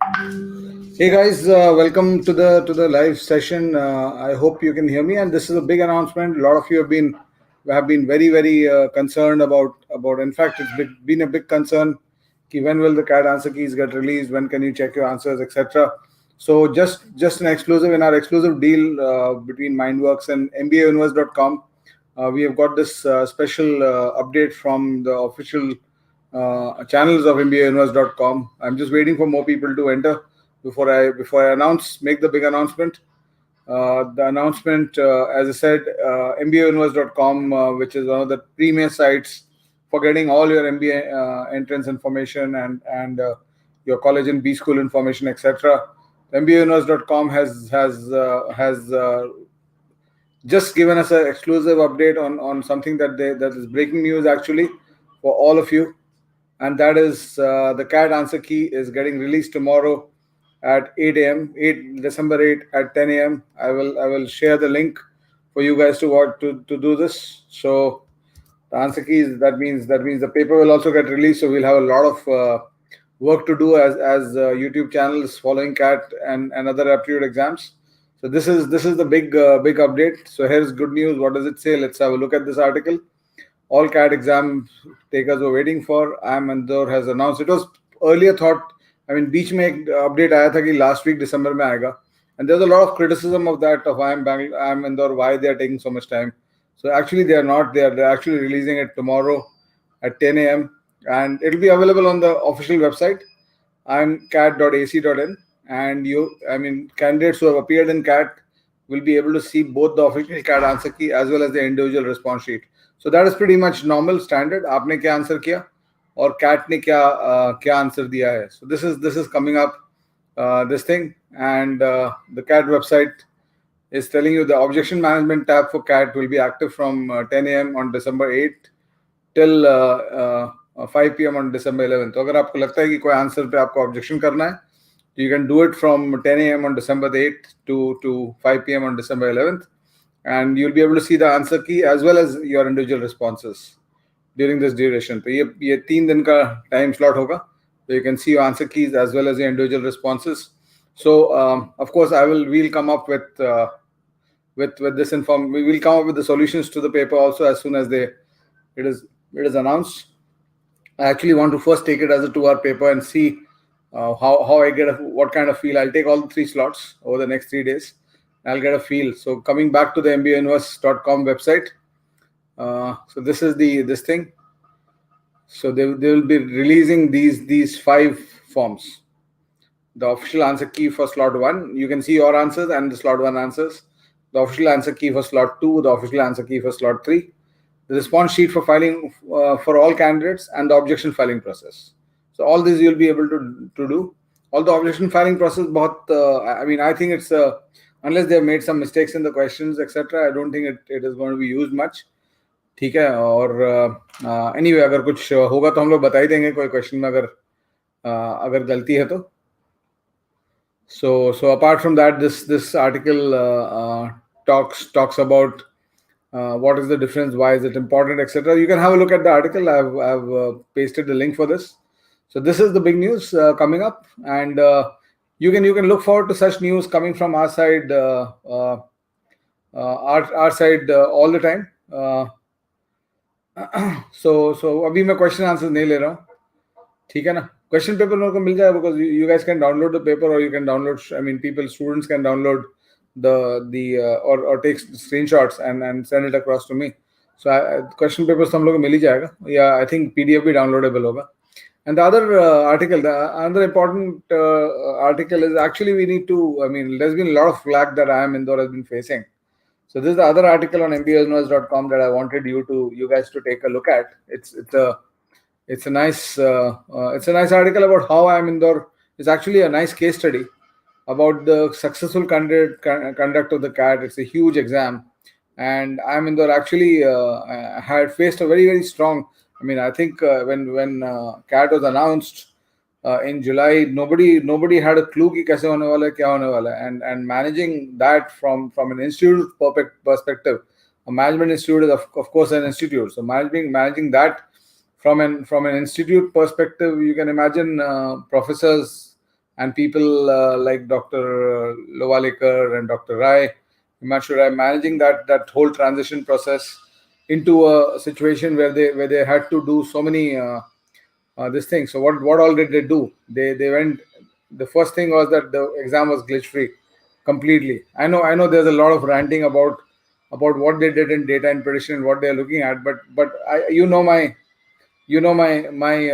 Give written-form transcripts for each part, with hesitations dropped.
Hey guys, welcome to the live session. I hope you can hear me. And this is a big announcement. A lot of you have been very concerned about. In fact, been a big concern. When will the CAT answer keys get released? When can you check your answers, etc. So just an exclusive in our exclusive deal between Mindworks and MBAUniverse.com. We have got this special update from the official channels of MBAUniverse.com. I'm just waiting for more people to enter before I make the big announcement. The announcement, as I said, MBAUniverse.com, which is one of the premier sites for getting all your MBA entrance information and your college and B school information, etc. MBAUniverse.com has just given us an exclusive update on something that is breaking news actually for all of you, and that is the CAT answer key is getting released tomorrow at 8 a.m. 8 December 8 at 10 a.m. I will share the link for you guys to do this. So the answer keys, that means the paper will also get released. So we'll have a lot of work to do as YouTube channels following CAT and other aptitude exams. So this is the big update. So here's good news. What does it say? Let's have a look at this article. All CAT exam takers were waiting for. IIM Indore has announced. It was earlier thought. I mean, बीच में एक update आया था कि last week December में आएगा, and there's a lot of criticism of that of IIM Indore, why they are taking so much time. So actually they are not. They're actually releasing it tomorrow at 10 a.m. and it'll be available on the official website imcat.ac.in. And candidates who have appeared in CAT will be able to see both the official CAT answer key as well as the individual response sheet. So that is pretty much normal standard. आपने क्या answer किया और CAT ने क्या answer दिया है. So this is coming up, this thing, and the CAT website is telling you the objection management tab for CAT will be active from 10 a.m. on December 8 till 5 p.m. on December 11. तो अगर आपको लगता है कि कोई answer पे आपको objection करना है, you can do it from 10 a.m. on December 8th to 5 p.m. on December 11th, and you'll be able to see the answer key as well as your individual responses during this duration. So ये 3 दिन का time slot होगा, so you can see your answer keys as well as your individual responses. So of course we'll come up with this we will come up with the solutions to the paper also as soon as it is announced. I actually want to first take it as a 2-hour paper and see how I get what kind of feel. I'll take all the 3 slots over the next 3 days. I'll get a feel. So coming back to the MBAUniverse.com website. So this is this thing. So they will be releasing these 5 forms. The official answer key for slot 1. You can see your answers and the slot 1 answers. The official answer key for slot 2. The official answer key for slot 3. The response sheet for filing for all candidates, and the objection filing process. So all this you'll be able to do. All the objection filing process, I think it's unless they have made some mistakes in the questions, etc. I don't think it is going to be used much. ठीक है. और anyway, अगर कुछ होगा तो हम लोग बता ही देंगे कोई क्वेश्चन में अगर गलती है तो. So apart from that, this article talks about what is the difference, why is it important, etc. You can have a look at the article. I've pasted the link for this. So this is the big news coming up, and you can look forward to such news coming from our side, our side all the time. So अभी मैं question answers नहीं ले रहा हूँ, ठीक है ना. Question paper मेरे को मिल जाएगा because you guys can download the paper, or you can download. Students can download or take screenshots and send it across to me. So question papers हम लोग को मिल ही जाएगा. Yeah, I think PDF भी downloadable होगा. And the other article, another important article is actually we need to. There's been a lot of flack that IIM Indore has been facing. So this is the other article on MBAUniverse.com that I wanted you guys to take a look at. It's a nice article about how IIM Indore is actually a nice case study about the successful conduct of the CAT. It's a huge exam, and IIM Indore actually had faced a very, very strong. I think when CAT was announced in July, nobody had a clue कि कैसे होने वाला है, क्या होने वाला है, and managing that from an institute perspective. A management institute is of course an institute. So managing that from an institute perspective, you can imagine professors and people like Dr. Lovalekar and Dr. Rai, Himanshu Rai, managing that whole transition process into a situation where they had to do so many this thing. So what all did they do? They went. The first thing was that the exam was glitch free completely. I know there's a lot of ranting about what they did in data and prediction and what they are looking at, but I my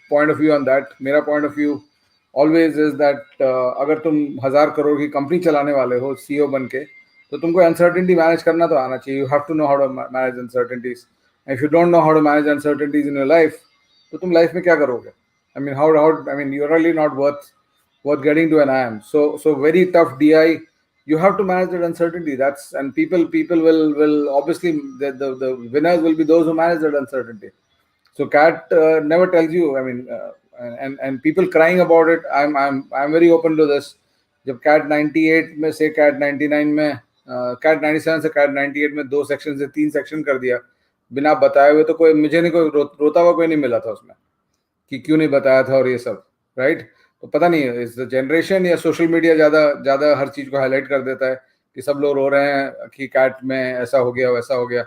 point of view on that. मेरा point of view always is that अगर तुम 1,000 करोड़ की company चलाने वाले हो CEO बन के, तो तुमको अनसर्टेनिटी मैनेज करना तो आना चाहिए. You have to know how to manage uncertainties. And if you don't know how to manage uncertainties in your life, तो तुम लाइफ में क्या करोगे? I mean, how I mean, you're really not worth getting to an IIM. So very tough DI. You have to manage that uncertainty. That's and people will obviously the winners will be those who manage that uncertainty. So CAT never tells you. I mean, and people crying about it. I'm very open to this. जब CAT 98 में से CAT 99 में CAT 97 से CAT 98 में 2 section से 3 section कर दिया बिना बताए हुए, तो कोई मुझे नहीं कोई रोता हुआ कोई नहीं मिला था उसमें कि क्यों नहीं बताया था और ये सब, राइट. तो पता नहीं इस जनरेशन या सोशल मीडिया ज़्यादा हर चीज़ को हाईलाइट कर देता है कि सब लोग रो रहे हैं कि CAT में ऐसा हो गया वैसा हो गया.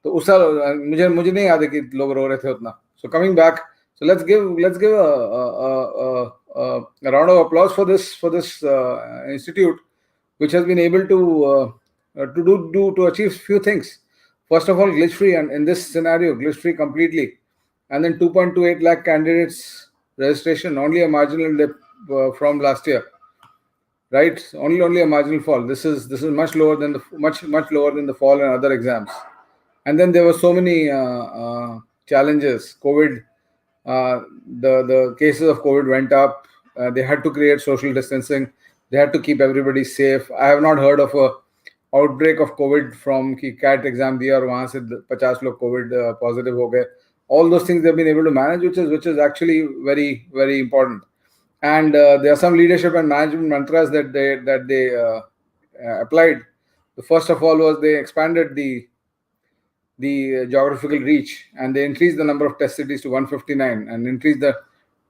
तो उस साल मुझे नहीं याद है कि लोग रो रहे थे उतना. So coming back, so let's give a round of applause for this institute, which has been able to achieve few things. First of all, glitch free, and in this scenario, glitch free completely, and then 2.28 lakh candidates registration, only a marginal dip from last year, right? Only a marginal fall. This is much lower than much lower than the fall in other exams. And then there were so many challenges. COVID, the cases of COVID went up. They had to create social distancing. They had to keep everybody safe. I have not heard of a outbreak of COVID from कि CAT exam दिया और वहाँ से 50 लोग COVID positive हो गए. All those things they've been able to manage, which is actually very, very important. And there are some leadership and management mantras that they applied. The first of all was they expanded the geographical reach, and they increased the number of test cities to 159 and increased the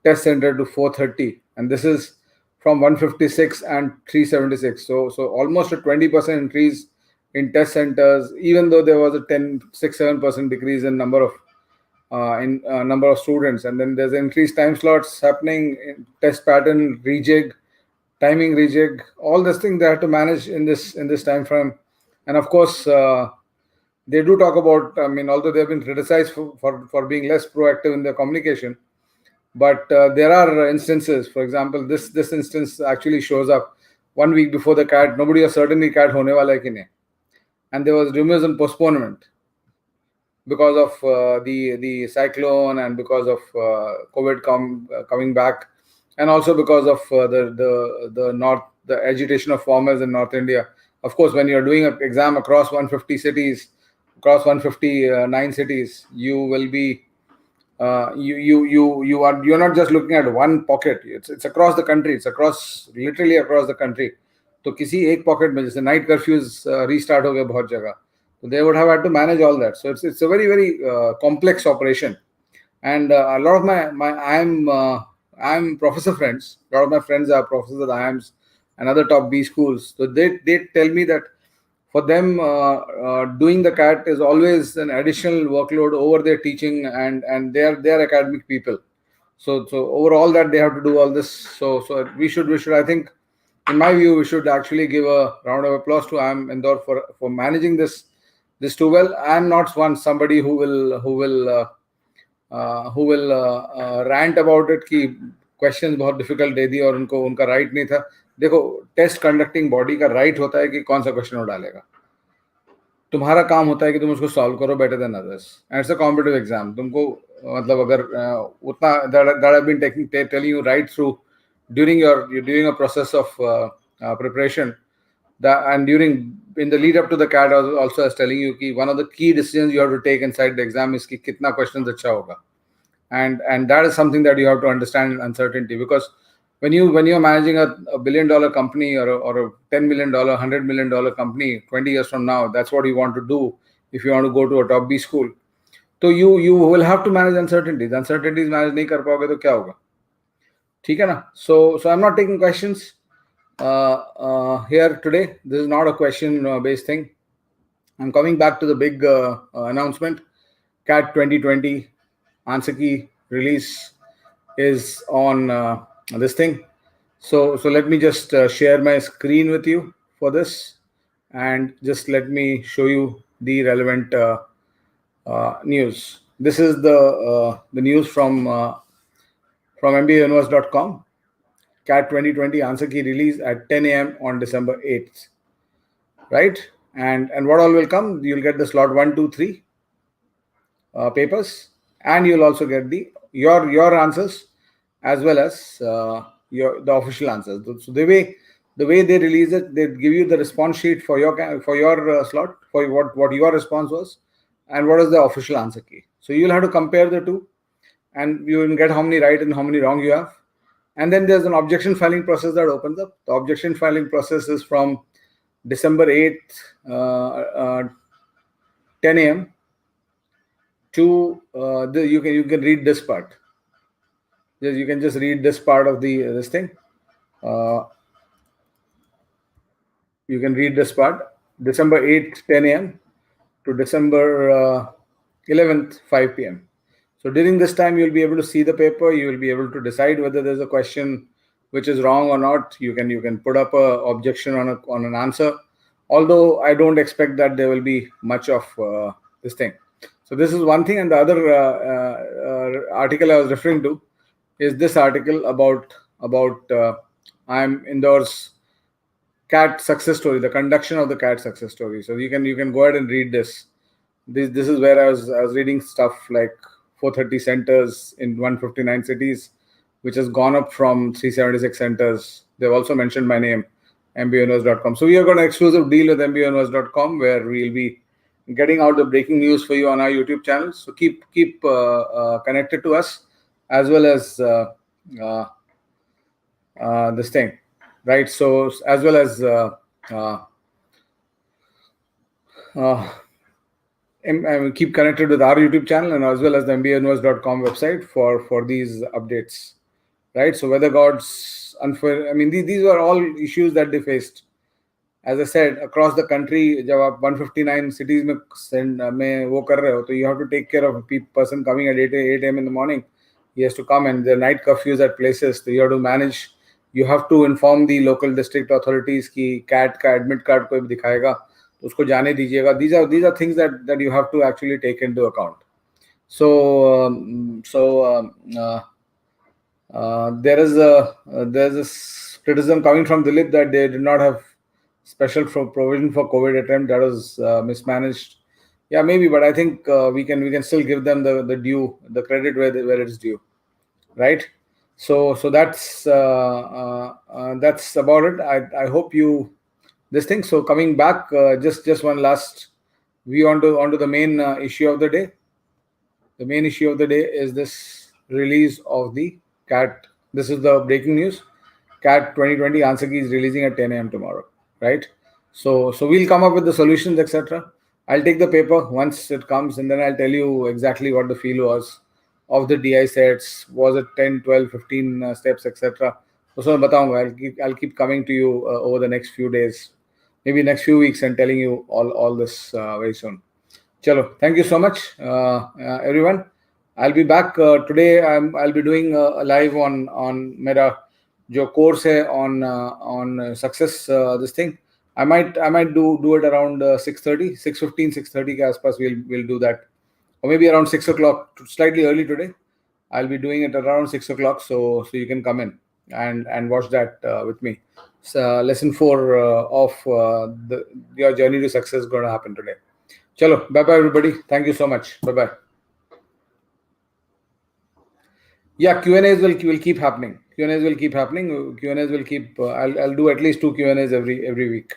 test center to 430, and this is from 156 and 376. So almost a 20% increase in test centers, even though there was a 7% decrease in number of number of students. And then there's increased time slots happening, test pattern rejig, timing rejig, all these things they have to manage in this time frame. And of course, they do talk about, I mean, although they've been criticized for being less proactive in their communication, but there are instances. For example, this instance actually shows up 1 week before the CAT. Nobody was certainly CAT hone wala hai ki nahi, and there was rumors and postponement because of the cyclone and because of COVID coming back, and also because of the agitation of farmers in North India. Of course, when you're doing an exam across 150 cities, across 159 cities, you will be you're not just looking at one pocket. It's across the country. It's literally across the country. तो किसी एक pocket में जैसे night curfews restart हो गए बहुत जगह, so they would have had to manage all that. So it's a very complex operation, and a lot of my I'm professor friends. A lot of my friends are professors at IIMs and other top B schools. So they tell me that for them, doing the CAT is always an additional workload over their teaching and their academic people. So overall that they have to do all this. So we should I think, in my view, we should actually give a round of applause to IIM Indore for managing this too well. I'm not somebody who will rant about it कि questions बहुत difficult दे दी और उनका right नहीं था. देखो, test conducting body का right होता है कि कौन सा क्वेश्चन वो डालेगा. तुम्हारा काम होता है कि तुम उसको सॉल्व करो better than others. And it's a competitive exam. तुमको मतलब अगर उतना that have been telling you right through during a process of preparation, and in the lead up to the CAT, also I was telling you कि one of the key decisions you have to take inside the exam is कि कितना questions अच्छा होगा. And that is something that you have to understand in uncertainty, because when you're managing a $1 billion company or a $10 million, $100 million company 20 years from now, that's what you want to do if you want to go to a top B school. So you will have to manage uncertainties. Uncertainties manage नहीं कर पाओगे तो क्या होगा? ठीक है ना? So I'm not taking questions here today. This is not a question based thing. I'm coming back to the big announcement. CAT 2020 answer key release is on this thing. So let me just share my screen with you for this, and just let me show you the relevant news. This is the news from mbauniverse.com. CAT 2020 answer key release at 10 a.m. on December 8th. Right? And what all will come? You'll get the slot 1, 2, 3 papers, and you'll also get your answers as well as the official answers. So the way they release it, they give you the response sheet for your slot, for what your response was, and what is the official answer key. So you'll have to compare the two, and you will get how many right and how many wrong you have. And then there's an objection filing process that opens up. The objection filing process is from December 8th, 10 a.m. to you can read this part. You can just read this part of this thing. You can read this part. December 8th, 10 a.m. to December 11th, 5 p.m. So during this time, you'll be able to see the paper. You will be able to decide whether there's a question which is wrong or not. You can put up a objection on an answer. Although I don't expect that there will be much of this thing. So this is one thing, and the other article I was referring to is this article about IIM Indore's CAT success story, the conduction of the CAT success story. So you can go ahead and read this. This is where I was reading stuff like 430 centers in 159 cities, which has gone up from 376 centers. They've also mentioned my name, mbauniverse.com. So we have got an exclusive deal with mbauniverse.com where we'll be getting out the breaking news for you on our YouTube channel. So keep connected to us, as well as this thing, right? So as well as keep connected with our YouTube channel, and as well as the mbauniverse.com website for these updates, right? So weather gods, unfair. I mean, these were all issues that they faced. As I said, across the country, जब आप 159 cities में वो कर रहे हो, तो you have to take care of a person coming at 8 a.m. in the morning. He has to come, and the night curfews at places. So you have to manage. You have to inform the local district authorities कि CAT का admit card कोई भी दिखाएगा, तो उसको जाने दीजिएगा. These are things that you have to actually take into account. So there's a criticism coming from Dilip that they did not have special provision for COVID attempt. That was mismanaged. Yeah, maybe, but I think we can still give them the due, the credit where it's due, right? So that's about it. I hope you this thing. So coming back, just one last view onto the main issue of the day. The main issue of the day is this release of the CAT. This is the breaking news. CAT 2020 answer key is releasing at 10 a.m. tomorrow, right? So we'll come up with the solutions, etc. I'll take the paper once it comes, and then I'll tell you exactly what the feel was of the DI sets. Was it 10, 12, 15 steps, etc. So I'll keep coming to you over the next few days, maybe next few weeks, and telling you all this very soon. Chalo, thank you so much, everyone. I'll be back today. I'll be doing a live on Mera जो course है on success this thing. I might do it around 6:30, 6:15, 6:30 के आसपास we'll do that, or maybe around 6 o'clock, slightly early today. I'll be doing it around 6 o'clock, so you can come in and watch that with me. So lesson 4 of your journey to success is going to happen today. Chalo, bye bye everybody. Thank you so much. Bye bye. Yeah, Q&As will keep happening. Q&As will keep happening. Q&As will keep. I'll do at least 2 Q&As every week.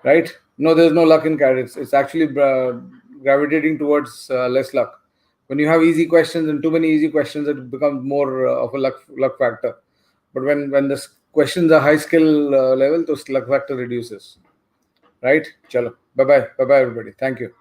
Right? No, there's no luck in CAT. It's actually gravitating towards less luck. When you have easy questions and too many easy questions, it becomes more of a luck factor. But when the questions are high skill level, the luck factor reduces. Right? Chalo. Bye bye everybody. Thank you.